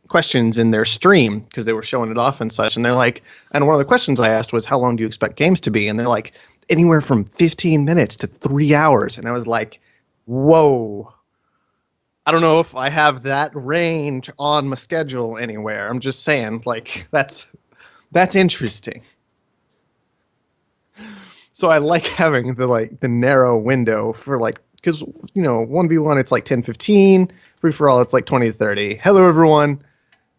questions in their stream because they were showing it off and such. And they're like, and one of the questions I asked was, how long do you expect games to be? And they're like, anywhere from 15 minutes to 3 hours. And I was like, whoa. I don't know if I have that range on my schedule anywhere. I'm just saying, like, that's interesting. So I like having the narrow window for like, because 1v1 it's like 10-15, free for all it's like 20-30. Hello everyone,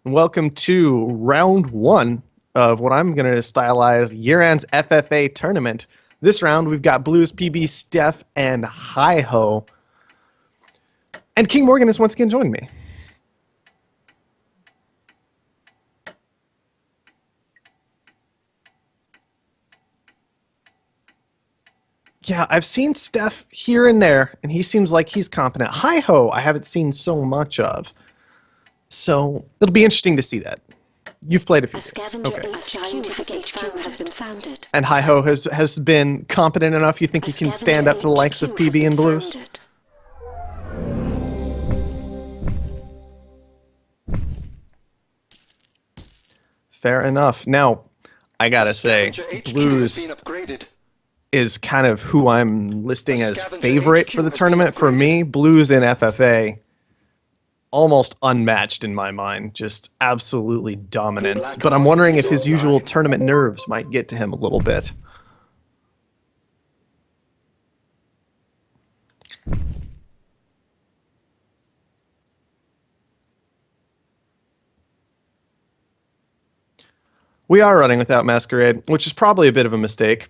and welcome to round one of what I'm gonna stylize Year-End's FFA tournament. This round we've got Blues, PB, Steph, and Hi-Ho. And King Morgan has once again joined me. Yeah, I've seen Steph here and there, and he seems like he's competent. Hi-Ho, I haven't seen so much of. So it'll be interesting to see that. You've played a few games. Okay. Has been founded. And Hi-Ho has been competent enough, you think he can stand up to the likes of PB and Blues? Fair enough. Now, I gotta say, Blues is kind of who I'm listing as favorite for the tournament. For me, Blues in FFA, almost unmatched in my mind, just absolutely dominant. But I'm wondering if his usual tournament nerves might get to him a little bit. We are running without Masquerade, which is probably a bit of a mistake.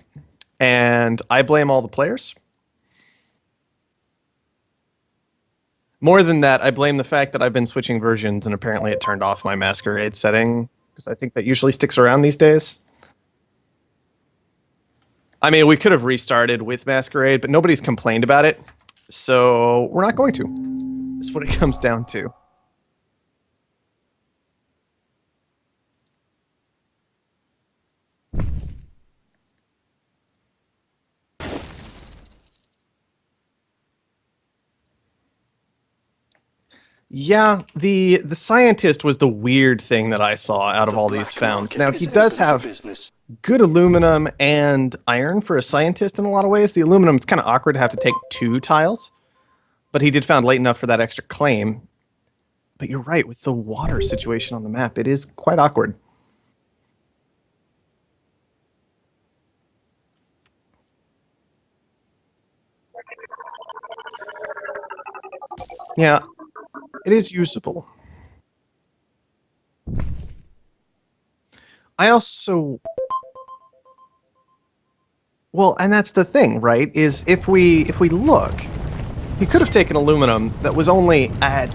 And I blame all the players. More than that, I blame the fact that I've been switching versions and apparently it turned off my Masquerade setting, because I think that usually sticks around these days. I mean, we could have restarted with Masquerade, but nobody's complained about it, so we're not going to. That's what it comes down to. Yeah, the scientist was the weird thing that I saw out of all these founds. Now, he does have good aluminum and iron for a scientist in a lot of ways. The aluminum, it's kind of awkward to have to take 2 tiles, but he did found late enough for that extra claim. But you're right, with the water situation on the map, it is quite awkward. Yeah, it is usable. I also... Well, and that's the thing, right? Is if we look, he could have taken aluminum that was only at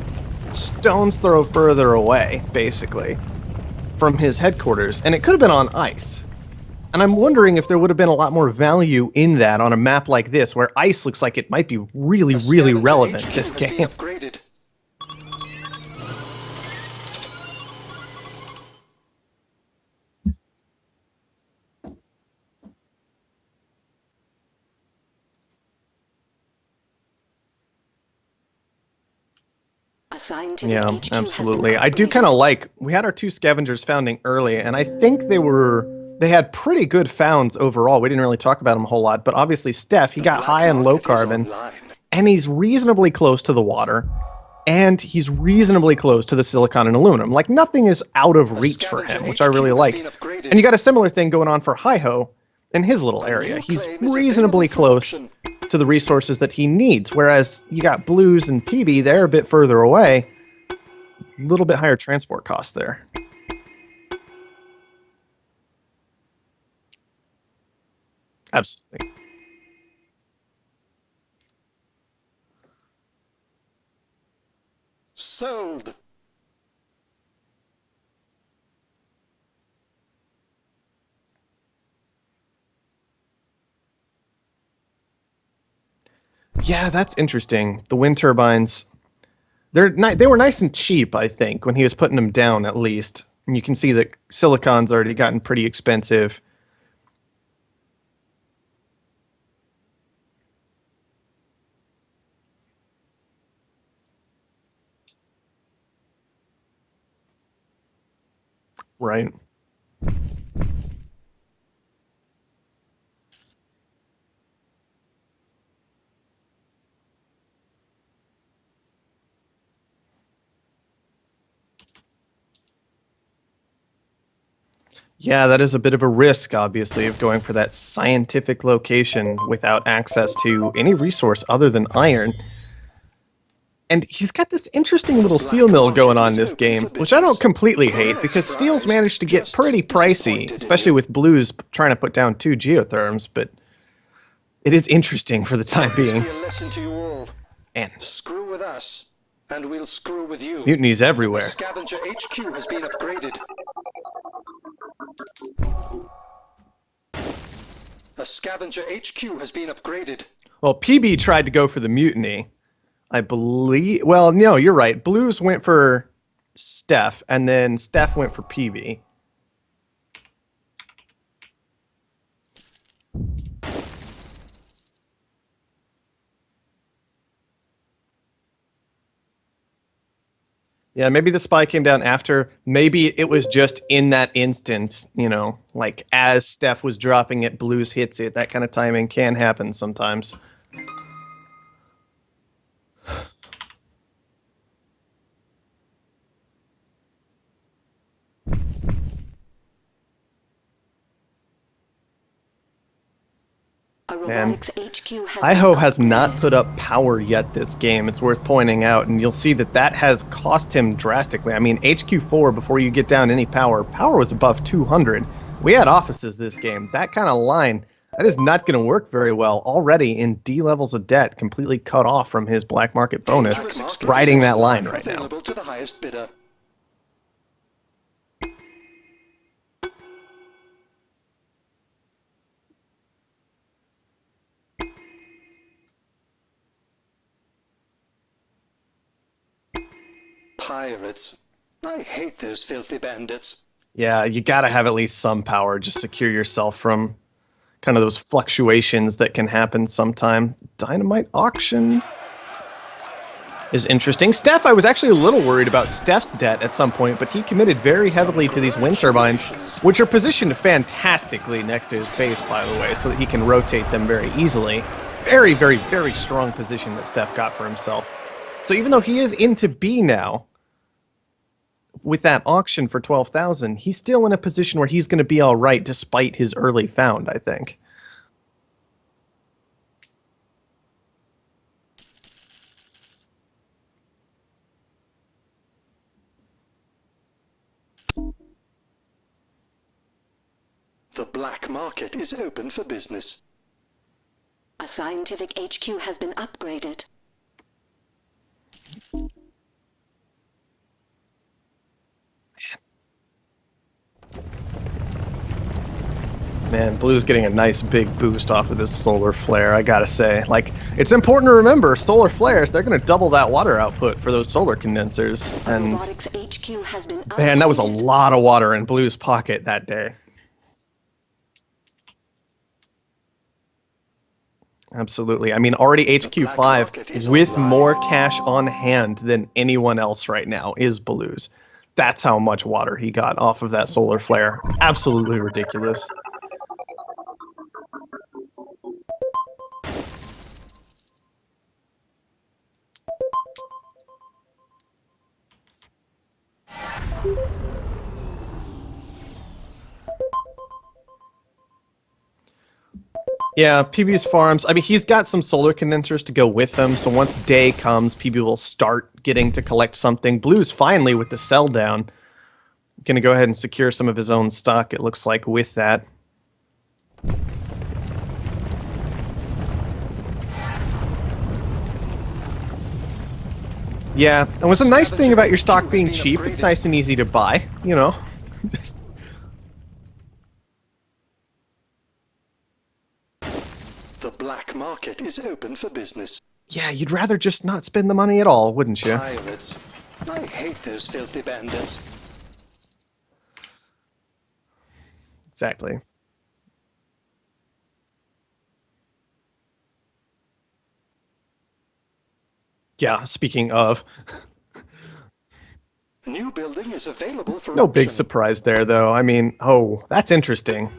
stone's throw further away, basically, from his headquarters, and it could have been on ice. And I'm wondering if there would have been a lot more value in that on a map like this, where ice looks like it might be really, really relevant this game. Yeah, absolutely. I do kind of like, we had our 2 scavengers founding early, and I think they had pretty good founds overall. We didn't really talk about them a whole lot, but obviously Steph, he got high and low carbon, and he's reasonably close to the water, and he's reasonably close to the silicon and aluminum. Like, nothing is out of reach for him, which I really like. And you got a similar thing going on for Hi-Ho in his little area. He's reasonably close to the resources that he needs, whereas you got Blues and PB, they're a bit further away. A little bit higher transport costs there. Absolutely. Sold. Yeah, that's interesting. The wind turbines, they were nice and cheap, I think, when he was putting them down, at least. And you can see that silicon's already gotten pretty expensive. Right. Yeah, that is a bit of a risk, obviously, of going for that scientific location without access to any resource other than iron. And he's got this interesting The little steel black mill going market on in is this open game, for which I don't business. completely Well, hate because steel's surprise. managed to get Just pretty pricey, disappointed in especially you. with blues trying to put down 2 geotherms, but it is interesting for the time Let this being. be a lesson to you all. And Screw with us, and we'll screw with you. mutinies The everywhere. scavenger HQ has been upgraded. A scavenger HQ has been upgraded. Well, PB tried to go for the mutiny, I believe. Well, no, you're right. Blues went for Steph, and then Steph went for PB. Yeah, maybe the spy came down after. Maybe it was just in that instant, like as Steph was dropping it, Blues hits it. That kind of timing can happen sometimes. A Man, robotics HQ has Iho been has not upgraded. put up power yet this game. It's worth pointing out, and you'll see that that has cost him drastically. I mean, HQ4, before you get down any power was above 200. We had offices this game. That kind of line, that is not going to work very well. Already in D levels of debt, completely cut off from his black market bonus, Dangerous explosives riding that line right now. available to the highest bidder. Pirates. I hate those filthy bandits. Yeah, you got to have at least some power. Just secure yourself from kind of those fluctuations that can happen sometime. Dynamite auction is interesting. Steph, I was actually a little worried about Steph's debt at some point, but he committed very heavily to these wind turbines, which are positioned fantastically next to his base, by the way, so that he can rotate them very easily. Very, very, very strong position that Steph got for himself. So even though he is into B now, with that auction for 12,000, he's still in a position where he's going to be all right despite his early found, I think. The black market is open for business. A scientific HQ has been upgraded. Man, Blue's getting a nice big boost off of this solar flare, I gotta say. Like, it's important to remember, solar flares, they're gonna double that water output for those solar condensers. A And, robotics HQ has been upgraded. man, that was a lot of water in Blue's pocket that day. Absolutely. I mean, already HQ5 with more cash on hand than anyone else right now is Blue's. That's how much water he got off of that solar flare. Absolutely ridiculous. Yeah, PB's farms. I mean, he's got some solar condensers to go with them, so once day comes, PB will start getting to collect something. Blue's finally, with the sell down, gonna go ahead and secure some of his own stock, it looks like, with that. Yeah, and what's a nice thing about your stock being cheap, it's nice and easy to buy, you know? Just The black market is open for business. yeah, you'd rather just not spend the money at all, wouldn't you? Pirates. I hate those filthy bandits. Exactly. Yeah, speaking of, A new building is available for No big option. surprise there, though. I mean, oh, that's interesting.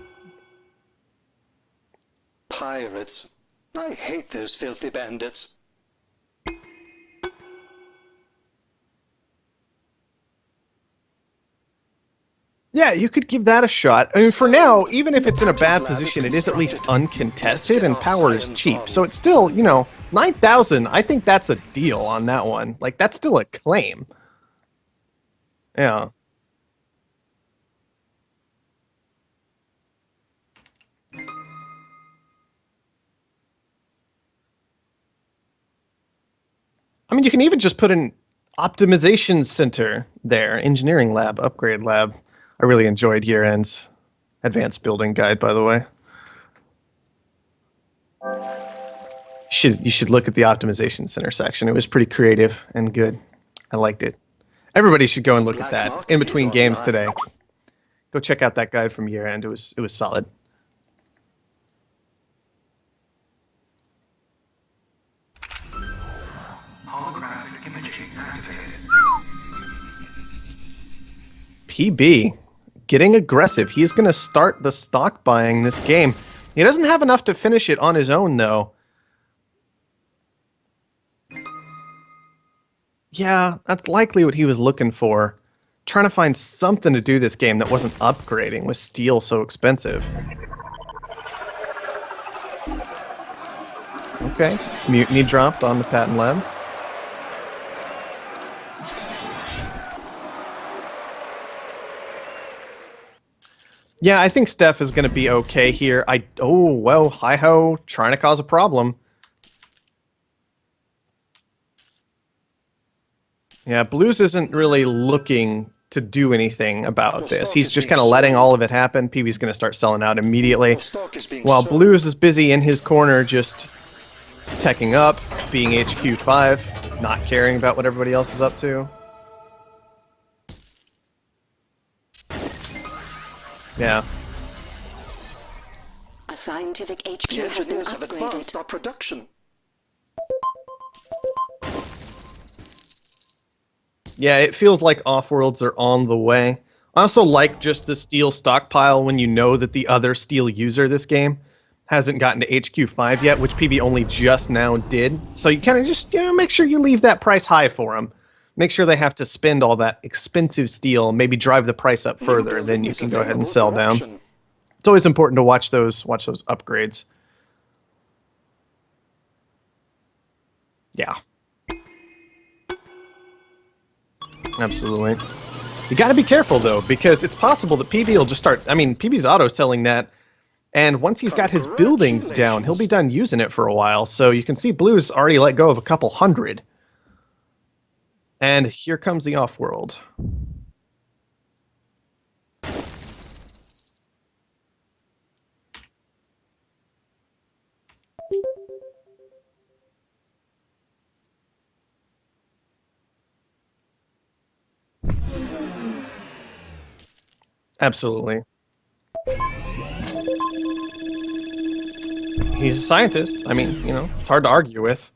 Pirates. I hate those filthy bandits. Yeah, you could give that a shot. I mean, for now, even if it's in a bad Glad position, it's it is at least constructed. uncontested, Let's and get our power is science cheap. on. So it's still, you know, 9,000. I think that's a deal on that one. Like, that's still a claim. Yeah. I mean, you can even just put an optimization center there, engineering lab, upgrade lab. I really enjoyed year-end's advanced building guide, by the way. You should look at the optimization center section. It was pretty creative and good. I liked it. Everybody should go and look at Black that market in is between games online. today. Go check out that guide from year-end. It was solid. Holographic imaging activated. PB getting aggressive. He's going to start the stock buying this game. He doesn't have enough to finish it on his own, though. Yeah, that's likely what he was looking for. Trying to find something to do this game that wasn't upgrading with steel so expensive. Okay, mutiny dropped on the patent lab. Yeah, I think Steph is going to be okay here. Oh, well, hi-ho, trying to cause a problem. Yeah, Blues isn't really looking to do anything about this. He's just kind of letting all of it happen. PB's going to start selling out immediately. The stock is being While sold. Blues is busy in his corner just teching up, being HQ5, not caring about what everybody else is up to. Yeah. A scientific HQ The has been engineers have advanced upgraded. our production. Yeah, it feels like Offworlds are on the way. I also like just the steel stockpile when you know that the other steel user this game hasn't gotten to HQ5 yet, which PB only just now did. So you kind of just make sure you leave that price high for them. Make sure they have to spend all that expensive steel, maybe drive the price up further, then you can go ahead and sell down. It's always important to watch those upgrades. Yeah. Absolutely. You got to be careful, though, because it's possible that PB will just start... I mean, PB's auto-selling that, and once he's got his buildings down, he'll be done using it for a while. So you can see Blue's already let go of a couple hundred. And here comes the Offworld. Absolutely. He's a scientist. I mean, you know, it's hard to argue with.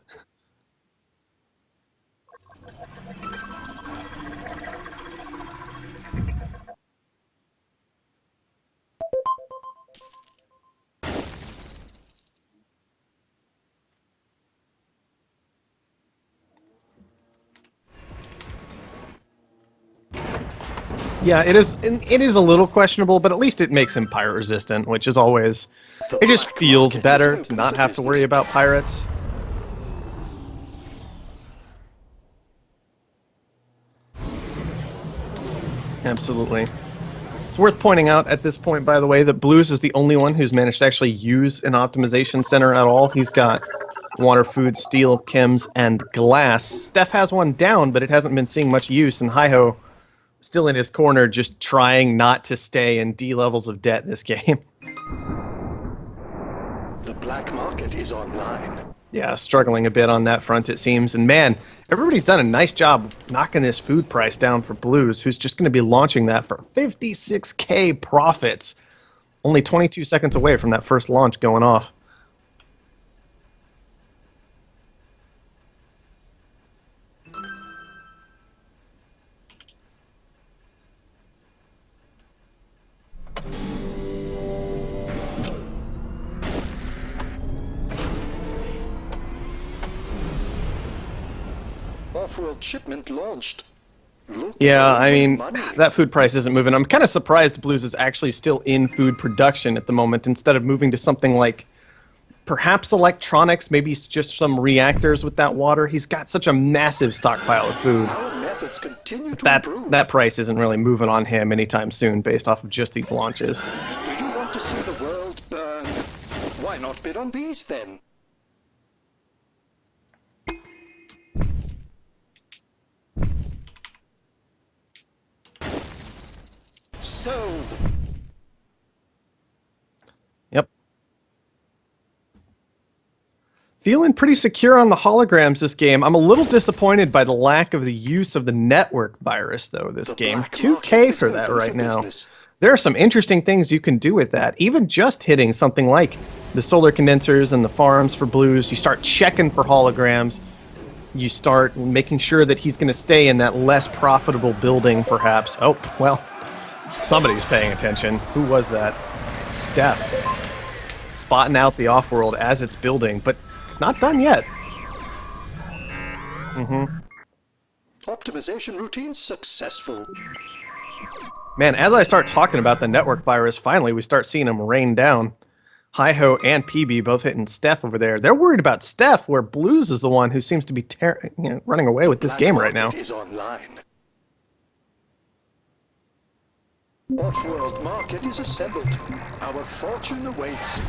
Yeah, it is a little questionable, but at least it makes him pirate resistant, which is always... It just feels better to not have to worry about pirates. Absolutely. It's worth pointing out at this point, by the way, that Blues is the only one who's managed to actually use an optimization center at all. He's got water, food, steel, chems, and glass. Steph has one down, but it hasn't been seeing much use, and Hi-Ho still in his corner just trying not to stay in D levels of debt this game. The black market is online. Yeah, struggling a bit on that front, it seems. And man, everybody's done a nice job knocking this food price down for Blues, who's just going to be launching that for 56K profits. Only 22 seconds away from that first launch going off. Offworld shipment launched. Look Yeah, at all I the mean, money. that food price isn't moving. I'm kind of surprised Blues is actually still in food production at the moment instead of moving to something like perhaps electronics, maybe it's just some reactors with that water. He's got such a massive stockpile of food. Our methods continue to That improve. that price isn't really moving on him anytime soon based off of just these launches. Do you want to see the world burn? Why not bid on these then? Sold. Yep. Feeling pretty secure on the holograms this game. I'm a little disappointed by the lack of the use of the network virus, though, this The game. black 2K market is for that open right for now. business. There are some interesting things you can do with that. Even just hitting something like the solar condensers and the farms for Blues, you start checking for holograms. You start making sure that he's going to stay in that less profitable building, perhaps. Oh, well, somebody's paying attention. Who was that? Steph. Spotting out the Offworld as it's building, but not done yet. Optimization routine successful. Man, as I start talking about the network virus, finally we start seeing them rain down. Hi-Ho and PB both hitting Steph over there. They're worried about Steph, where Blues is the one who seems to be running away with this Black game right now. market is online. Off-world market is assembled. Our fortune awaits.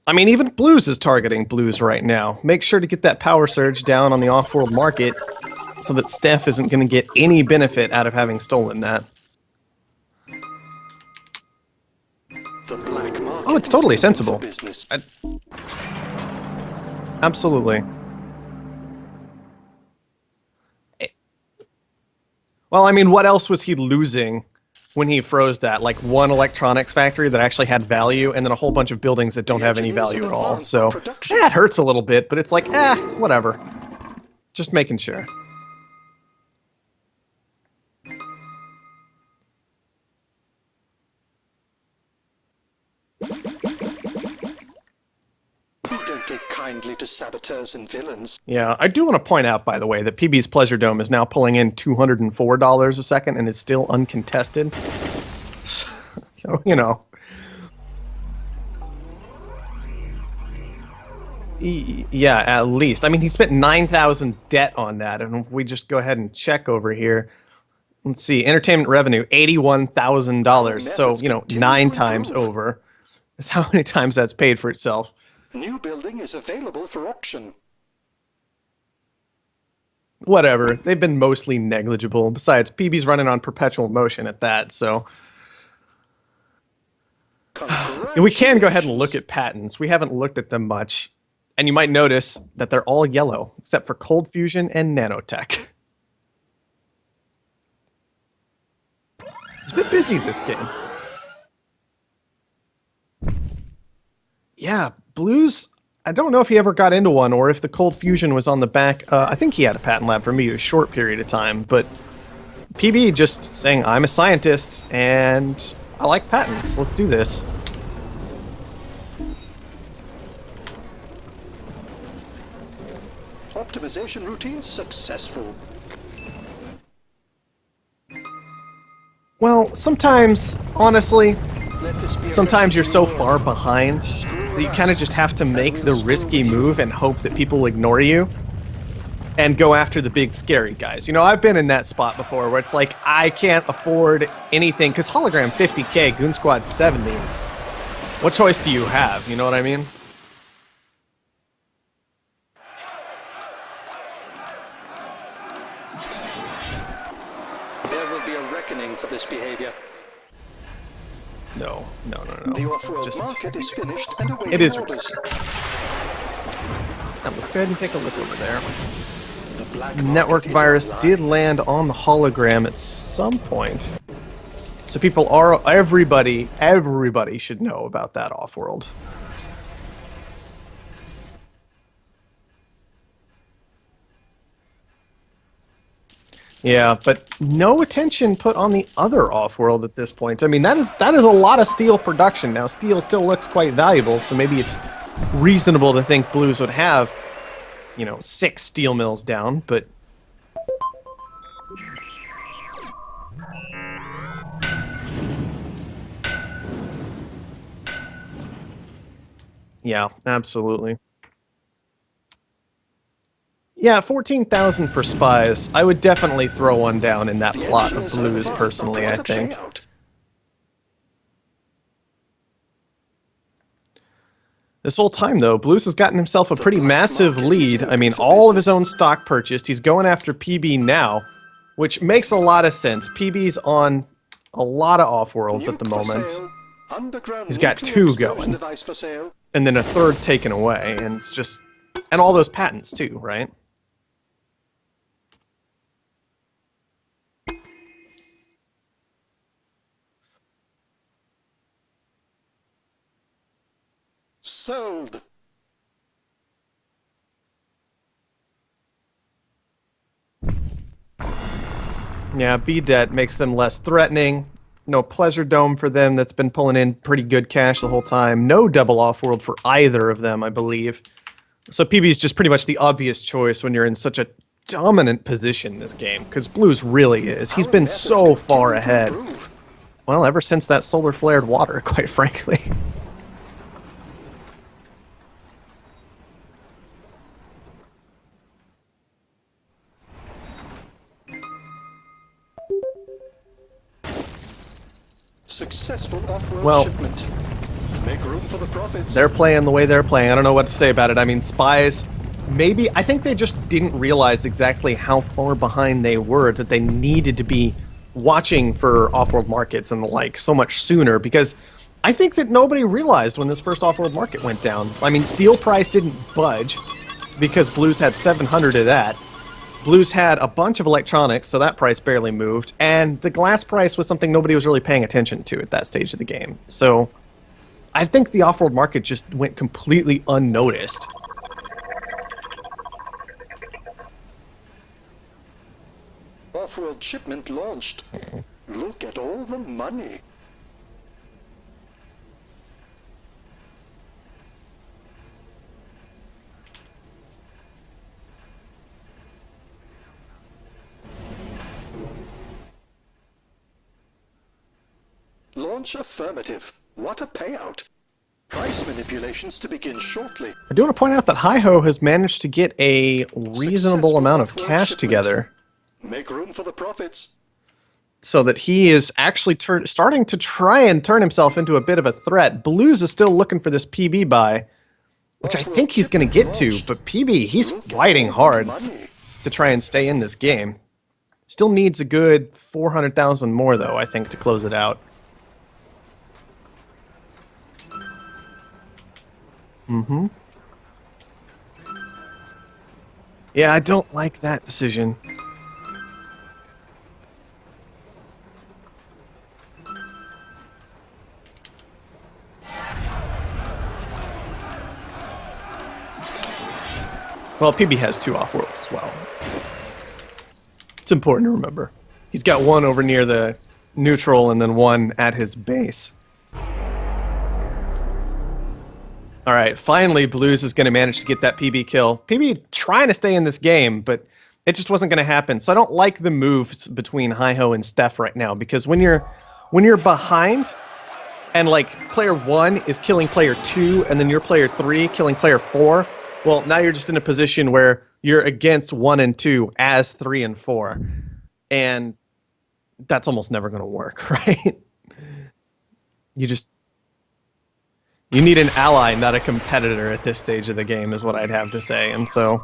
I mean, even Blues is targeting Blues right now. Make sure to get that power surge down on the off-world market so that Steph isn't going to get any benefit out of having stolen that. The black market Oh, it's totally is open sensible. for business. Absolutely. Well, I mean, what else was he losing when he froze that? Like one electronics factory that actually had value, and then a whole bunch of buildings that don't have any engineers value in at all. advance So, of production. yeah, it hurts a little bit, but it's like, whatever. Just making sure. We don't take kindly to saboteurs and villains. Yeah, I do want to point out, by the way, that PB's Pleasure Dome is now pulling in $204 a second and is still uncontested. So, you know. Yeah, at least. I mean, he spent 9,000 debt on that, and if we just go ahead and check over here. Let's see, entertainment revenue, $81,000. So, you know, 9 times over. That's how many times that's paid for itself. New building is available for auction. Whatever. They've been mostly negligible. Besides, PB's running on perpetual motion at that, so... And we can go ahead and look at patents. We haven't looked at them much. And you might notice that they're all yellow, except for cold fusion and nanotech. It's been busy, this game. Yeah, Blues, I don't know if he ever got into one or if the cold fusion was on the back. I think he had a patent lab for me a short period of time, but PB just saying, I'm a scientist and I like patents. Let's do this. Optimization routine successful. Well, sometimes, honestly, Let this be a sometimes you're so lesson to you far all. behind that you kind of just have to make the risky move and hope that people ignore you and go after the big scary guys. You know, I've been in that spot before where it's like, I can't afford anything because hologram 50k, Goon Squad 70. What choice do you have? You know what I mean? There will be a reckoning for this behavior. No. The It's off-world just... market is finished and awaiting It is orders. risky. Let's go ahead and take a look over there. The black Network market is virus online. did land on the hologram at some point. So people are... Everybody should know about that Offworld. Yeah, but no attention put on the other Offworld at this point. I mean, that is a lot of steel production. Now, steel still looks quite valuable, so maybe it's reasonable to think Blues would have, you know, 6 steel mills down, but... Yeah, absolutely. Yeah, 14,000 for spies. I would definitely throw one down in that plot of Blues, personally, I think. This whole time, though, Blues has gotten himself a pretty massive lead. I mean, all of his own stock purchased. He's going after PB now, which makes a lot of sense. PB's on a lot of Offworlds at the moment. He's got 2 going, and then a 3rd taken away, and it's just... And all those patents, too, right? Sold. Yeah, B-Debt makes them less threatening. No Pleasure Dome for them that's been pulling in pretty good cash the whole time. No double Offworld for either of them, I believe. So PB is just pretty much the obvious choice when you're in such a dominant position in this game, because Blues really is. He's been so far ahead. Well, ever since that solar flared water, quite frankly. Successful Offworld shipment. Make room for the profits. They're playing the way they're playing. I don't know what to say about it. I mean, spies, maybe... I think they just didn't realize exactly how far behind they were, that they needed to be watching for Offworld markets and the like so much sooner, because I think that nobody realized when this first Offworld market went down. I mean, steel price didn't budge because Blues had 700 of that. Blues had a bunch of electronics, so that price barely moved, and the glass price was something nobody was really paying attention to at that stage of the game. So I think the Offworld market just went completely unnoticed. Offworld shipment launched. Look at all the money. Launch affirmative. What a payout. Price manipulations to begin shortly. I do want to point out that Hi-Ho has managed to get a reasonable amount of cash together. Make room for the profits. So that he is actually starting to try and turn himself into a bit of a threat. Blues is still looking for this PB buy, which I think he's going to get to, but PB, he's fighting hard to try and stay in this game. Still needs a good 400,000 more, though, I think, to close it out. Mm-hmm. Yeah, I don't like that decision. Well, PB has 2 Offworlds as well. It's important to remember. He's got one over near the neutral and then one at his base. Alright, finally Blues is going to manage to get that PB kill. PB trying to stay in this game, but it just wasn't going to happen. So I don't like the moves between Hi-Ho and Steph right now, because when you're behind and like player 1 is killing player 2 and then your player 3 killing player 4, well, now you're just in a position where you're against 1 and 2 as 3 and 4. And that's almost never going to work, right? You need an ally, not a competitor at this stage of the game, is what I'd have to say. And so...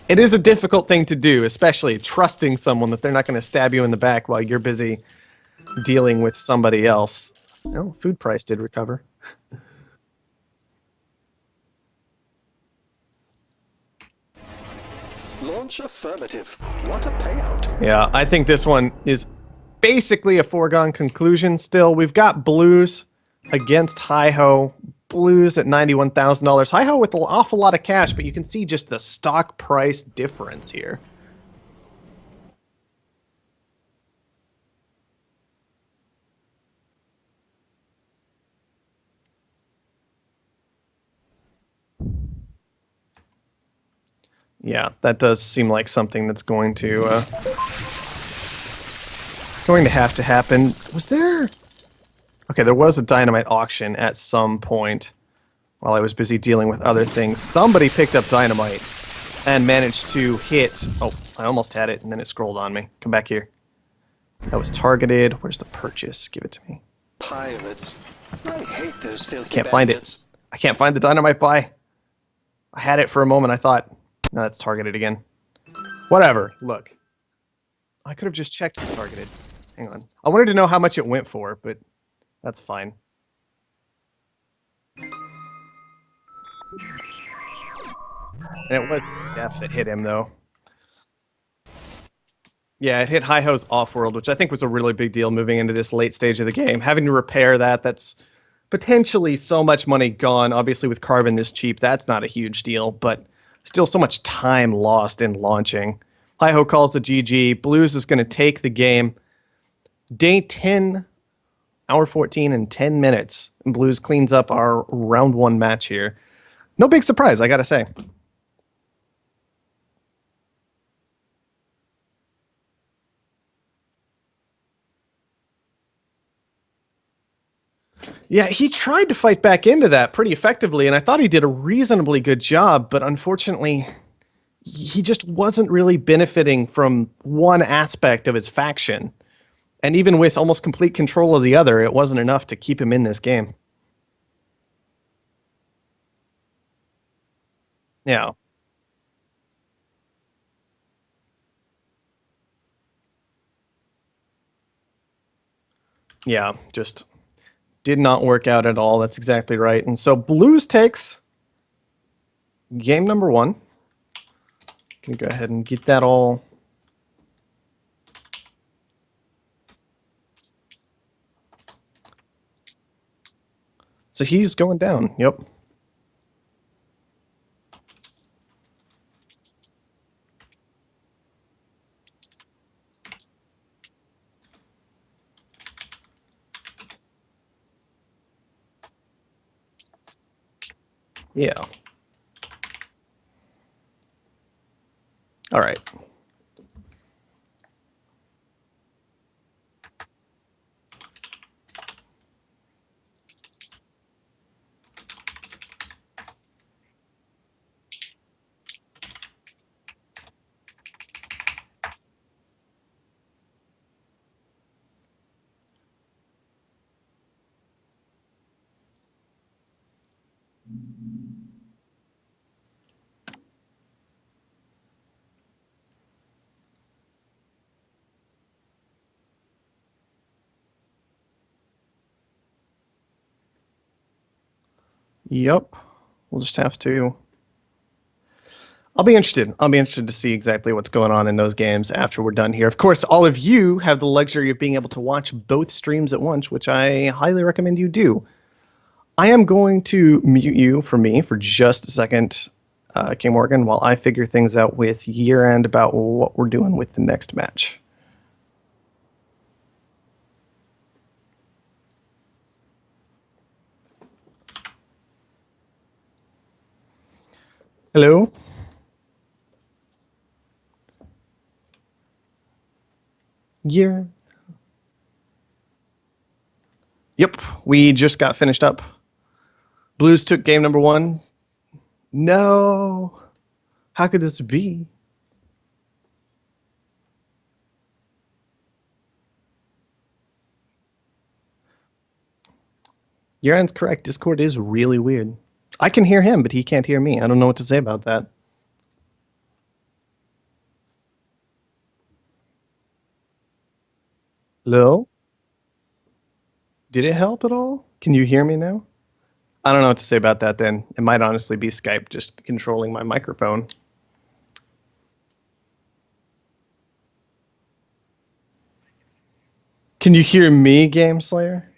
it is a difficult thing to do, especially trusting someone that they're not going to stab you in the back while you're busy dealing with somebody else. Oh, food price did recover. Launch affirmative. What a payout. Yeah, I think this one is basically a foregone conclusion still. We've got Blues against Hi-Ho. Blues at $91,000. Hi-Ho with an awful lot of cash, but you can see just the stock price difference here. Yeah, that does seem like something that's going to have to happen. Was there... Okay, there was a dynamite auction at some point while I was busy dealing with other things. Somebody picked up dynamite and managed to hit... Oh, I almost had it, and then it scrolled on me. Come back here. That was targeted. Where's the purchase? Give it to me. Pirates. I hate those filthy Can't find bandits. it. I can't find the dynamite buy. I had it for a moment. I thought, no, that's targeted again. Whatever. Look. I could have just checked the targeted. Hang on. I wanted to know how much it went for, but that's fine. And it was Steph that hit him, though. Yeah, it hit Hi-Ho's Offworld, which I think was a really big deal moving into this late stage of the game. Having to repair that, that's potentially so much money gone. Obviously, with Carbon this cheap, that's not a huge deal, but still so much time lost in launching. Hi-Ho calls the GG. Blues is going to take the game. Day 10, hour 14 and 10 minutes. And Blues cleans up our round 1 match here. No big surprise, I gotta say. Yeah, he tried to fight back into that pretty effectively, and I thought he did a reasonably good job, but unfortunately, he just wasn't really benefiting from one aspect of his faction. And even with almost complete control of the other, it wasn't enough to keep him in this game. Yeah. Yeah, just did not work out at all. That's exactly right. And so Blues takes game number 1. Can go ahead and get that all. So he's going down. Yep. Yeah. All right. Yep. We'll just have to. I'll be interested. I'll be interested to see exactly what's going on in those games after we're done here. Of course, all of you have the luxury of being able to watch both streams at once, which I highly recommend you do. I am going to mute you for me for just a second, King Morgan, while I figure things out with year end about what we're doing with the next match. Hello? Year. Yep, we just got finished up. Blues took game number 1. No. How could this be? Yaren's correct. Discord is really weird. I can hear him, but he can't hear me. I don't know what to say about that. Hello? Did it help at all? Can you hear me now? I don't know what to say about that then. It might honestly be Skype just controlling my microphone. Can you hear me, Game Slayer?